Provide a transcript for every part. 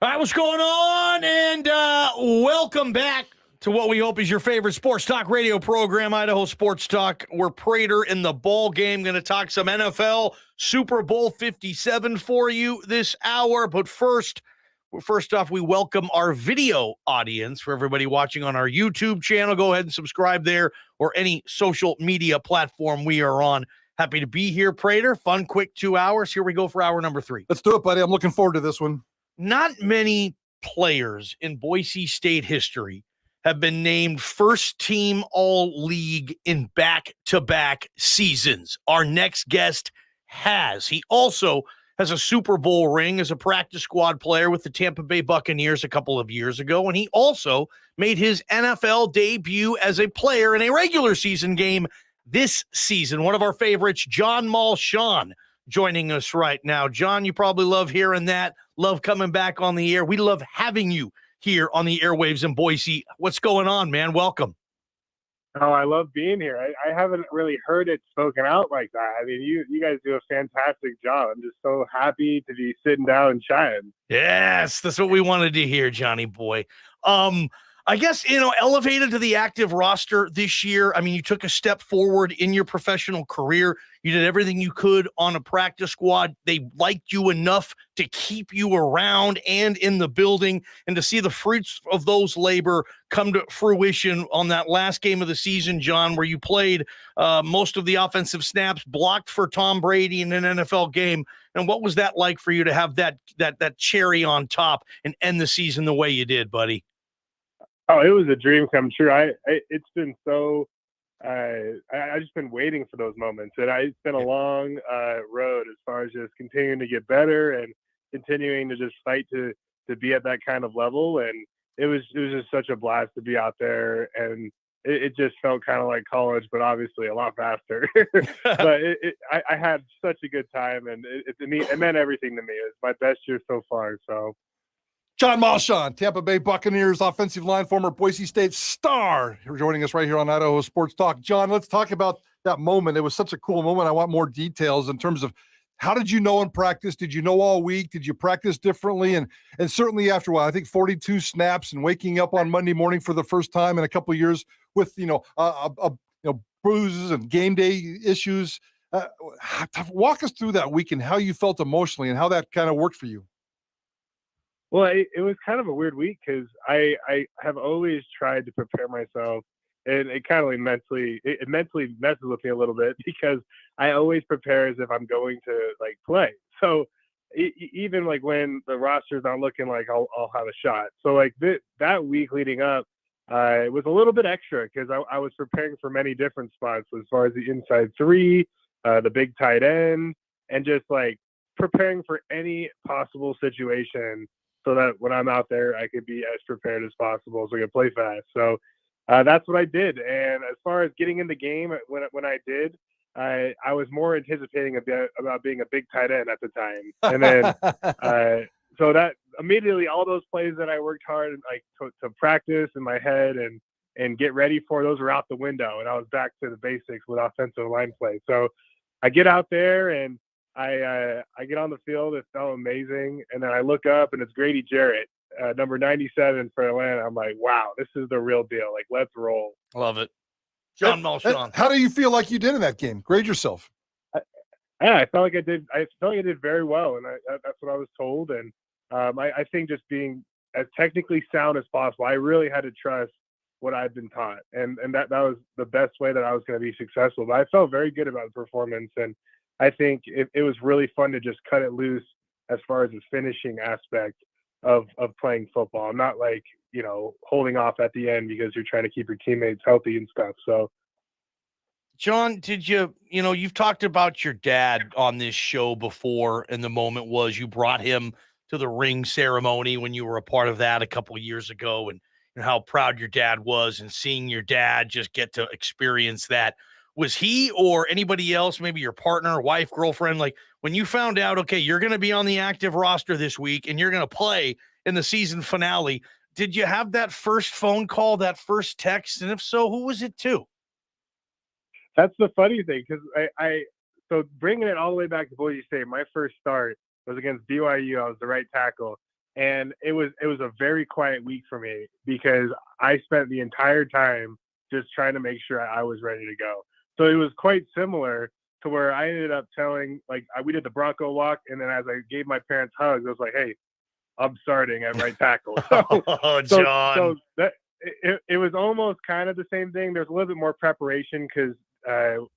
All right, what's going on? And welcome back to what we hope is your favorite sports talk radio program, Idaho Sports Talk. We're Prater in the ball game. Going to talk some NFL, Super Bowl 57 for you this hour. But first off, we welcome our video audience. For everybody watching on our YouTube channel, go ahead and subscribe there or any social media platform we are on. Happy to be here, Prater. Fun, quick 2 hours. Here we go for hour number 3. Let's do it, buddy. I'm looking forward to this one. Not many players in Boise State history have been named first team all-league in back-to-back seasons. Our next guest has. He also has a Super Bowl ring as a practice squad player with the Tampa Bay Buccaneers a couple of years ago, and he also made his NFL debut as a player in a regular season game this season. One of our favorites, John Molchon, joining us right now. John, you probably love hearing that. Love coming back on the air. We love having you here on the airwaves in Boise. What's going on, man? Welcome. Oh, I love being here. I haven't really heard it spoken out like that. I mean, you guys do a fantastic job. I'm just so happy to be sitting down and chatting. Yes, that's what we wanted to hear, Johnny boy. I guess, elevated to the active roster this year. I mean, you took a step forward in your professional career. You did everything you could on a practice squad. They liked you enough to keep you around and in the building, and to see the fruits of those labor come to fruition on that last game of the season, John, where you played most of the offensive snaps, blocked for Tom Brady in an NFL game. And what was that like for you to have that cherry on top and end the season the way you did, buddy? Oh, it was a dream come true. It's been so. I just been waiting for those moments, and it's been a long road as far as just continuing to get better and continuing to just fight to be at that kind of level. And it was just such a blast to be out there, and it just felt kind of like college, but obviously a lot faster. But I had such a good time, and it meant everything to me. It was my best year so far. So. John Molchon, Tampa Bay Buccaneers offensive line, former Boise State star, joining us right here on Idaho Sports Talk. John, let's talk about that moment. It was such a cool moment. I want more details in terms of how did you know in practice? Did you know all week? Did you practice differently? And certainly after a while, I think 42 snaps and waking up on Monday morning for the first time in a couple of years with bruises and game day issues. Walk us through that week and how you felt emotionally and how that kind of worked for you. Well, it was kind of a weird week because I have always tried to prepare myself, and it kind of mentally messes with me a little bit because I always prepare as if I'm going to play. So even when the roster's not looking like I'll have a shot. So that week leading up, it was a little bit extra because I was preparing for many different spots as far as the inside three, the big tight end, and just preparing for any possible situation, so that when I'm out there, I could be as prepared as possible so I could play fast. So that's what I did. And as far as getting in the game, when I did, I was more anticipating about being a big tight end at the time. And then so that immediately all those plays that I worked hard to practice in my head and get ready for, those were out the window. And I was back to the basics with offensive line play. So I get out there and I get on the field. It felt amazing. And then I look up and it's Grady Jarrett, number 97 for Atlanta. I'm like, wow, this is the real deal. Let's roll. Love it. John Molchon. How do you feel like you did in that game? Grade yourself. I felt like I did. I felt like I did very well. And that's what I was told. And I think just being as technically sound as possible, I really had to trust what I'd been taught. And that was the best way that I was going to be successful. But I felt very good about the performance. And I think it was really fun to just cut it loose as far as the finishing aspect of playing football. I'm not holding off at the end because you're trying to keep your teammates healthy and stuff. So, John, did you've talked about your dad on this show before, and the moment was you brought him to the ring ceremony when you were a part of that a couple of years ago, and how proud your dad was, and seeing your dad just get to experience that. Was he or anybody else, maybe your partner, wife, girlfriend, when you found out, okay, you're going to be on the active roster this week and you're going to play in the season finale, did you have that first phone call, that first text? And if so, who was it to? That's the funny thing, because so bringing it all the way back to Boise State, my first start was against BYU. I was the right tackle. And it was a very quiet week for me because I spent the entire time just trying to make sure I was ready to go. So it was quite similar to where I ended up telling, like, we did the Bronco walk, and then as I gave my parents hugs, I was like, hey, I'm starting at right tackle. Oh, John. So that it was almost kind of the same thing. There's a little bit more preparation because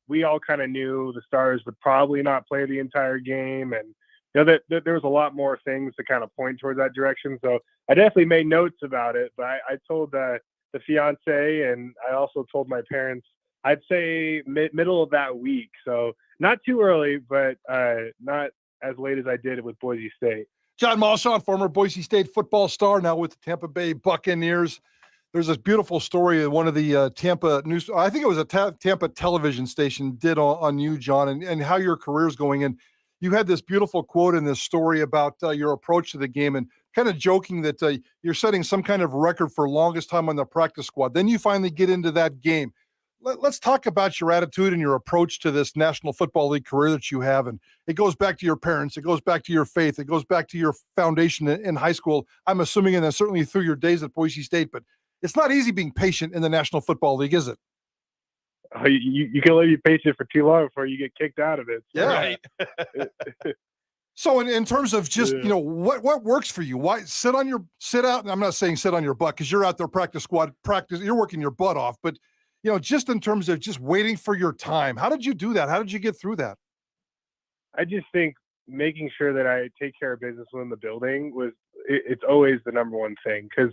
we all kind of knew the Stars would probably not play the entire game, and that there was a lot more things to kind of point towards that direction. So I definitely made notes about it, but I told the fiance, and I also told my parents, I'd say middle of that week. So not too early, but not as late as I did with Boise State. John Molchon, former Boise State football star, now with the Tampa Bay Buccaneers. There's this beautiful story that one of the Tampa news, I think it was a Tampa television station, did on you, John, and how your career's going. And you had this beautiful quote in this story about your approach to the game, and kind of joking that you're setting some kind of record for longest time on the practice squad. Then you finally get into that game. Let's talk about your attitude and your approach to this National Football League career that you have. And it goes back to your parents. It goes back to your faith. It goes back to your foundation in high school, I'm assuming, and then certainly through your days at Boise State. But it's not easy being patient in the National Football League, is it? You can only be patient for too long before you get kicked out of it. So. Yeah. Right. So in terms of just, what works for you? Why sit out? And I'm not saying sit on your butt because you're out there practice, you're working your butt off, but just in terms of just waiting for your time, how did you do that? How did you get through that? I just think making sure that I take care of business within the building it's always the number one thing. Cause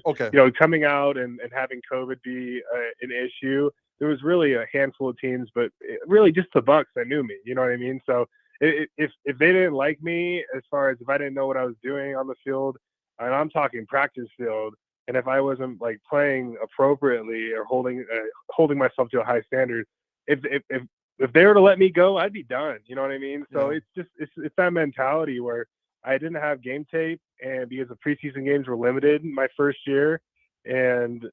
coming out and having COVID be an issue, there was really a handful of teams, but really just the Bucs that knew me, you know what I mean? So if they didn't like me, as far as if I didn't know what I was doing on the field, and I'm talking practice field, and if I wasn't like playing appropriately or holding myself to a high standard, if they were to let me go, I'd be done. You know what I mean? So it's that mentality where I didn't have game tape, and because the preseason games were limited my first year, and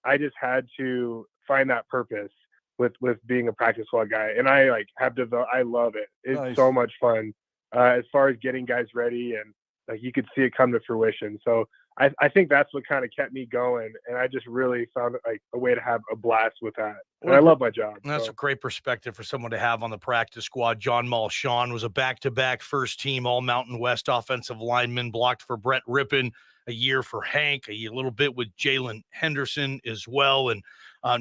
I just had to find that purpose with being a practice squad guy. And I I love it. It's so much fun as far as getting guys ready, and like you could see it come to fruition. So I think that's what kind of kept me going, and I just really found like a way to have a blast with that. And I love my job. That's a great perspective for someone to have on the practice squad. John Molchon was a back-to-back first-team All-Mountain West offensive lineman, blocked for Brett Rippon, a year for Hank, a little bit with Jalen Henderson as well, and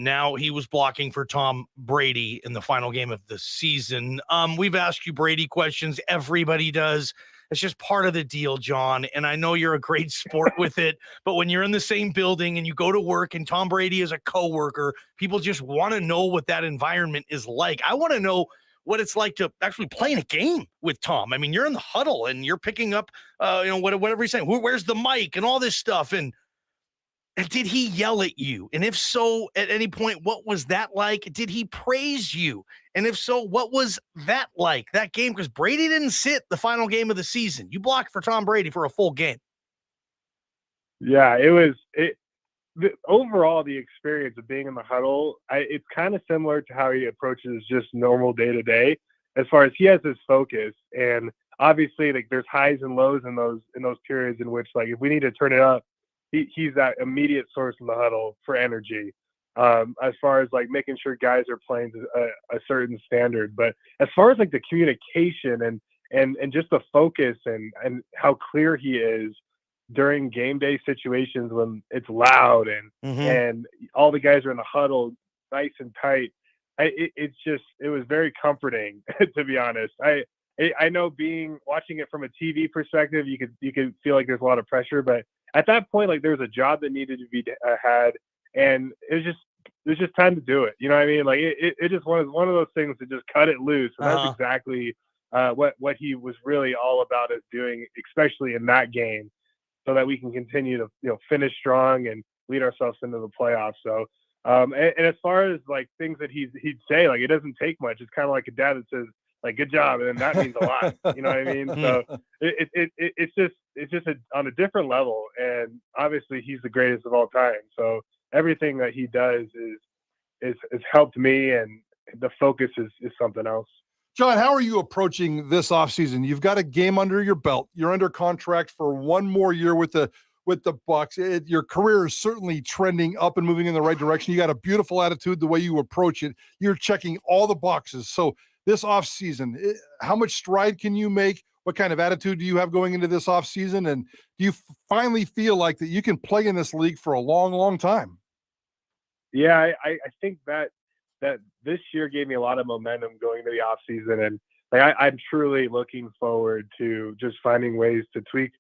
now he was blocking for Tom Brady in the final game of the season. We've asked you Brady questions. Everybody does. It's just part of the deal, John. And I know you're a great sport with it, but when you're in the same building and you go to work and Tom Brady is a coworker, people just want to know what that environment is like. I want to know what it's like to actually play in a game with Tom. I mean, you're in the huddle and you're picking up, whatever he's saying. Where's the mic and all this stuff? And did he yell at you? And if so, at any point, what was that like? Did he praise you? And if so, what was that like, that game? Because Brady didn't sit the final game of the season. You blocked for Tom Brady for a full game. Yeah, overall, the experience of being in the huddle, it's kind of similar to how he approaches just normal day-to-day, as far as he has his focus. And obviously, like, there's highs and lows in those periods in which, like, if we need to turn it up, he's that immediate source in the huddle for energy, as far as like making sure guys are playing to a certain standard. But as far as like the communication and just the focus and how clear he is during game day situations when it's loud and all the guys are in the huddle nice and tight, it was very comforting to be honest. I know watching it from a TV perspective, you could feel like there's a lot of pressure, but at that point, like, there was a job that needed to be had, and it was just time to do it. You know what I mean? Like, it just was one of those things to just cut it loose. And that's exactly what he was really all about us doing, especially in that game, so that we can continue to finish strong and lead ourselves into the playoffs. So, and as far as like things that he'd say, like, it doesn't take much. It's kind of like a dad that says, like, good job, and that means a lot. You know what I mean? So it's just on a different level, and obviously he's the greatest of all time. So everything that he does is helped me, and the focus is something else. John, how are you approaching this offseason? You've got a game under your belt. You're under contract for one more year with the Bucs. Your career is certainly trending up and moving in the right direction. You got a beautiful attitude the way you approach it. You're checking all the boxes. So this offseason, how much stride can you make? What kind of attitude do you have going into this offseason? And do you finally feel like that you can play in this league for a long, long time? Yeah, I think that this year gave me a lot of momentum going into the off season, and like I'm truly looking forward to just finding ways to tweak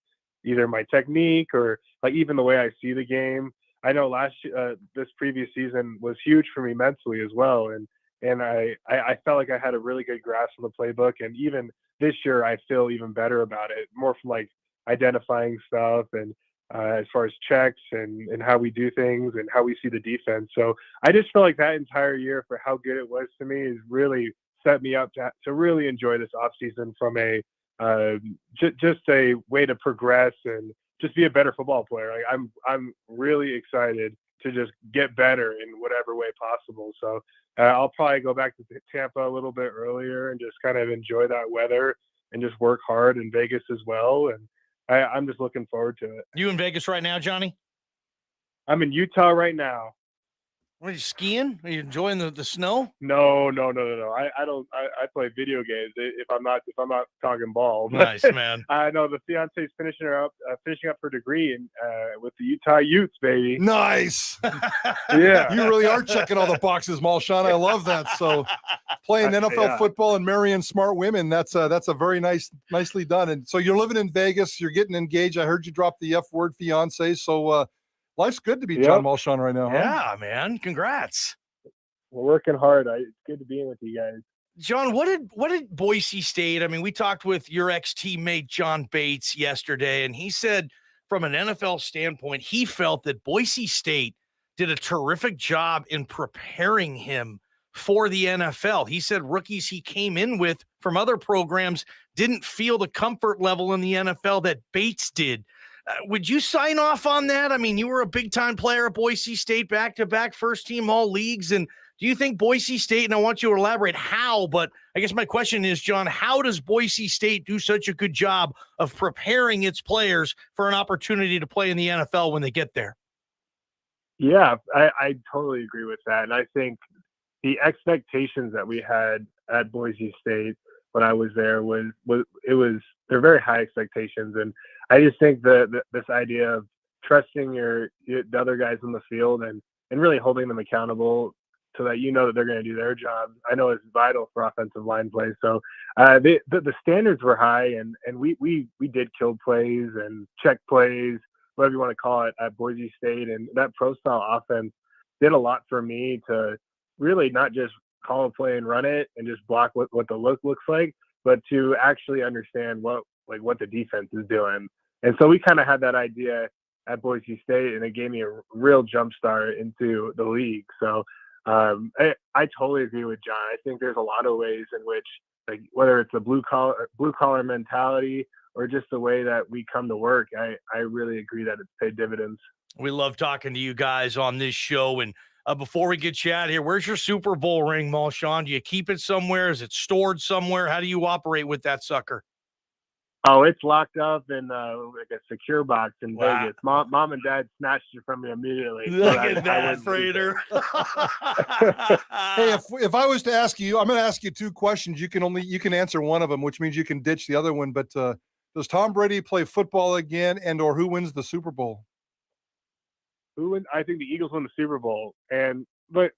either my technique or like even the way I see the game. I know this previous season was huge for me mentally as well, and I felt like I had a really good grasp of the playbook, and even this year I feel even better about it, more from like identifying stuff and as far as checks and how we do things and how we see the defense. So I just feel like that entire year for how good it was to me is really set me up to really enjoy this offseason from a just a way to progress and just be a better football player. Like I'm really excited to just get better in whatever way possible. So I'll probably go back to Tampa a little bit earlier and just kind of enjoy that weather and just work hard in Vegas as well. And I'm just looking forward to it. You in Vegas right now, Johnny? I'm in Utah right now. Are you skiing? Are you enjoying the snow? No. I don't. I play video games if I'm not talking ball. Nice, man. I know the fiance's finishing up her degree with the Utah Utes, baby. Nice. Yeah. You really are checking all the boxes, Molchon. I love that. So playing NFL football and marrying smart women, that's a very nicely done. And so you're living in Vegas, you're getting engaged. I heard you drop the F word, fiance. So life's good to be John Molchon right now, huh? Yeah, man. Congrats. We're working hard. It's good to be in with you guys. John, what did Boise State? I mean, we talked with your ex-teammate John Bates yesterday, and he said from an NFL standpoint, he felt that Boise State did a terrific job in preparing him for the NFL. He said rookies he came in with from other programs didn't feel the comfort level in the NFL that Bates did. Would you sign off on that? I mean, you were a big-time player at Boise State, back-to-back first-team all leagues, and do you think Boise State, and I want you to elaborate how, but I guess my question is, John, how does Boise State do such a good job of preparing its players for an opportunity to play in the NFL when they get there? Yeah, I totally agree with that. And I think the expectations that we had at Boise State when I was there they're very high expectations. And I just think this idea of trusting the other guys in the field and really holding them accountable so that you know that they're going to do their job, I know is vital for offensive line play. So the standards were high, and we did kill plays and check plays, whatever you want to call it, at Boise State. And that pro style offense did a lot for me to really not just call a play and run it and just block what the look looks like, but to actually understand what the defense is doing. And so we kind of had that idea at Boise State, and it gave me a real jump start into the league. So I totally agree with John. I think there's a lot of ways in which, like, whether it's a blue collar mentality or just the way that we come to work, I really agree that it's paid dividends. We love talking to you guys on this show. And before we get you out of here, where's your Super Bowl ring, Molchon? Do you keep it somewhere? Is it stored somewhere? How do you operate with that sucker? Oh, it's locked up in like a secure box in Vegas. Mom and Dad snatched it from me immediately. Look at that, Prater. Hey, if I was to ask you, I'm going to ask you two questions. You can answer one of them, which means you can ditch the other one. But does Tom Brady play football again, and/or who wins the Super Bowl? I think the Eagles win the Super Bowl, but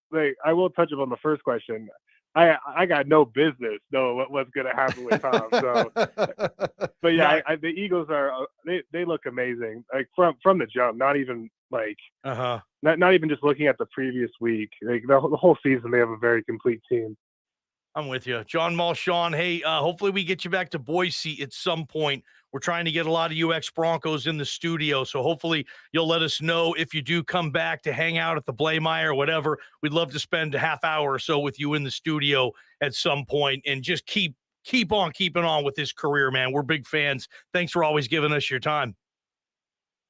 I will touch upon the first question. I got no business knowing what's going to happen with Tom. So, but yeah, the Eagles they look amazing, like from the jump. Not even like not even just looking at the previous week. Like the whole season, they have a very complete team. I'm with you, John Molchon. Hey, hopefully we get you back to Boise at some point. We're trying to get a lot of UX Broncos in the studio, so hopefully you'll let us know if you do come back to hang out at the Blaymire or whatever. We'd love to spend a half hour or so with you in the studio at some point and just keep on keeping on with this career, man. We're big fans. Thanks for always giving us your time.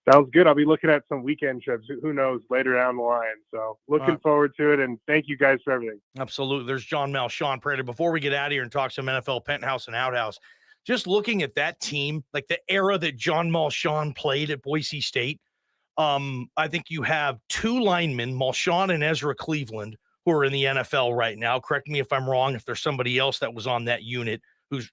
Sounds good. I'll be looking at some weekend trips. Who knows later down the line. So looking forward to it. And thank you guys for everything. Absolutely. There's John Molchon, Prater. Before we get out of here and talk some NFL penthouse and outhouse, just looking at that team, like the era that John Molchon played at Boise State, I think you have two linemen, Molchon and Ezra Cleveland, who are in the NFL right now. Correct me if I'm wrong, if there's somebody else that was on that unit who's,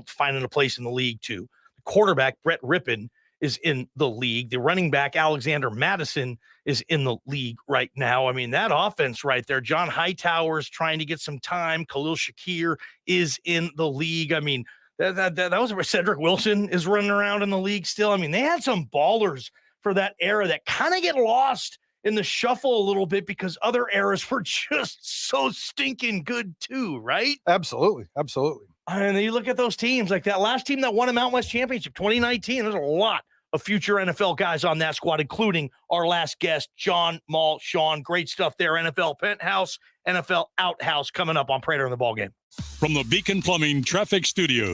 finding a place in the league too. The quarterback, Brett Rippon, is in the league. The running back, Alexander Madison, is in the league right now. I mean, that offense right there, John Hightower's trying to get some time. Khalil Shakir is in the league. I mean, that was where Cedric Wilson is running around in the league still. I mean, they had some ballers for that era that kind of get lost in the shuffle a little bit because other eras were just so stinking good too, right? Absolutely. And then you look at those teams, like that last team that won a Mountain West Championship, 2019, there's a lot of future NFL guys on that squad, including our last guest, John Molchon. Great stuff there. NFL Penthouse, NFL Outhouse coming up on Prater in the Ballgame. From the Beacon Plumbing Traffic Studio.